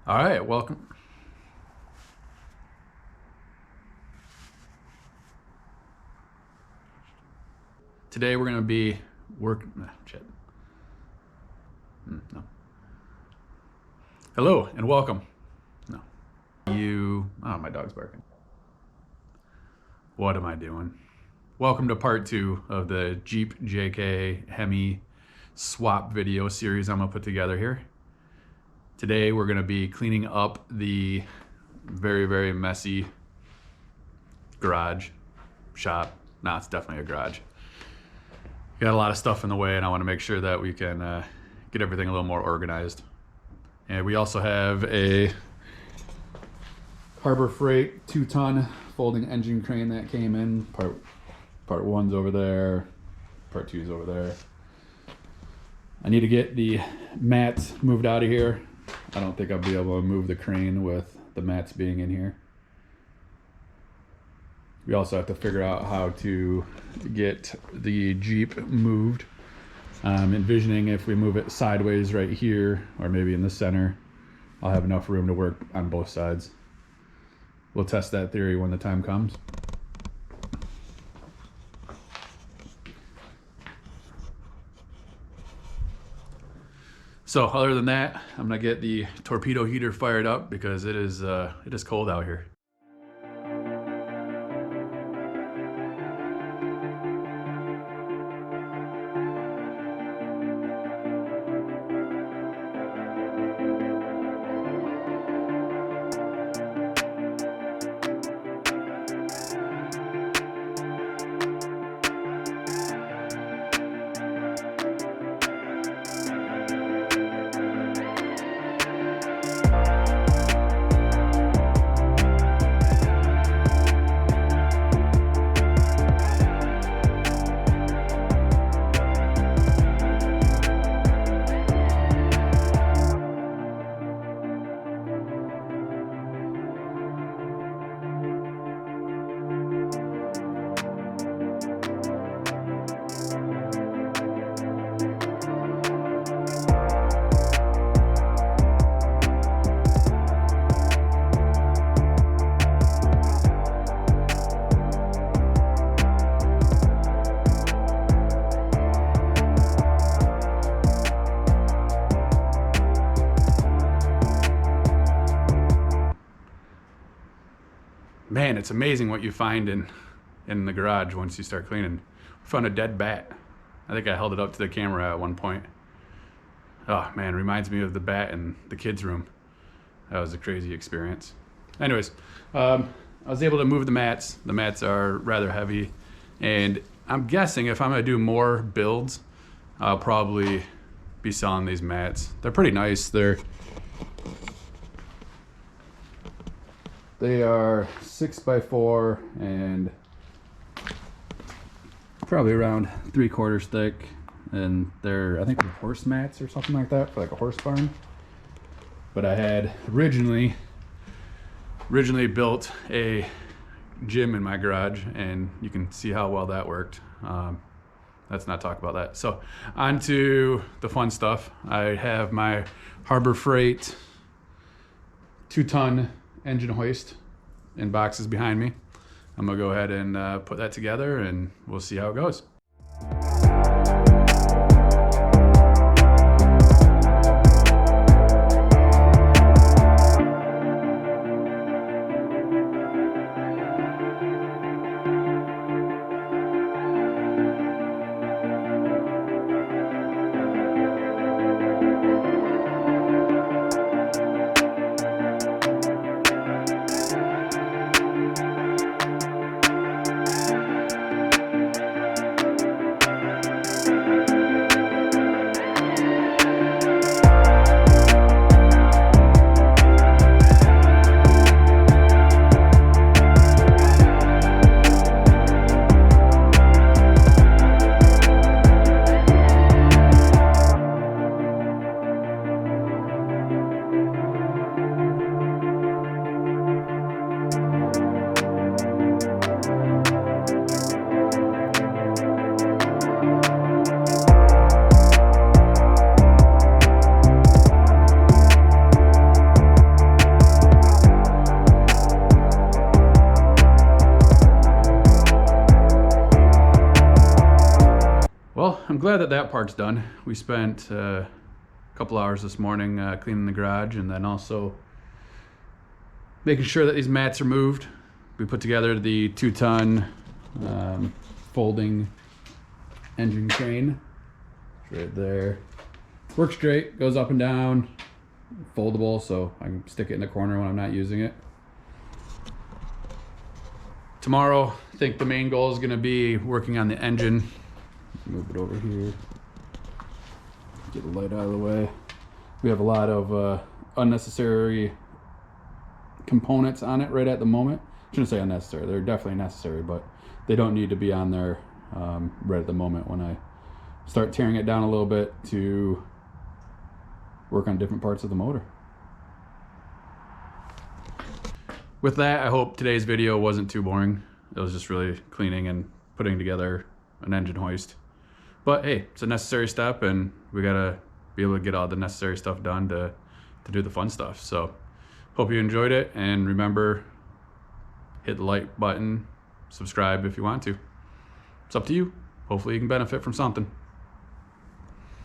All right, welcome. Today we're going to be no. Hello and welcome. No. Oh, my dog's barking. What am I doing? Welcome to part 2 of the Jeep JKU Hemi swap video series I'm going to put together here. Today we're going to be cleaning up the very, very messy garage shop. No, it's definitely a garage. Got a lot of stuff in the way and I want to make sure that we can get everything a little more organized. And we also have a Harbor Freight 2-ton folding engine crane that came in. Part 1's over there, part 2's over there. I need to get the mats moved out of here. I don't think I'll be able to move the crane with the mats being in here. We also have to figure out how to get the Jeep moved. I'm envisioning if we move it sideways right here, or maybe in the center, I'll have enough room to work on both sides. We'll test that theory when the time comes. So other than that, I'm gonna get the torpedo heater fired up because it is cold out here. Man, it's amazing what you find in the garage once you start cleaning. We found a dead bat. I think I held it up to the camera at one point. Oh man, reminds me of the bat in the kids' room. That was a crazy experience. Anyways, I was able to move the mats. The mats are rather heavy, and I'm guessing if I'm gonna do more builds, I'll probably be selling these mats. They're pretty nice. They are 6x4 and probably around 3/4 thick, and I think they're horse mats or something like that for like a horse barn. But I had originally built a gym in my garage, and you can see how well that worked. Let's not talk about that. So on to the fun stuff. I have my Harbor Freight 2-ton engine hoist in boxes behind me. I'm gonna go ahead and put that together and we'll see how it goes. glad that that part's done. We spent a couple hours this morning cleaning the garage, and then also making sure that these mats are moved. We put together the 2-ton folding engine crane. It's right there. Works great, goes up and down, foldable, so I can stick it in the corner when I'm not using it. Tomorrow, I think the main goal is going to be working on the engine. Move it over here. Get the light out of the way. We have a lot of unnecessary components on it right at the moment. I shouldn't say unnecessary, they're definitely necessary, but they don't need to be on there right at the moment when I start tearing it down a little bit to work on different parts of the motor. With that, I hope today's video wasn't too boring. It was just really cleaning and putting together an engine hoist. But hey, it's a necessary step, and we gotta be able to get all the necessary stuff done to do the fun stuff. So hope you enjoyed it, and remember, hit the like button, subscribe if you want to. It's up to you. Hopefully you can benefit from something.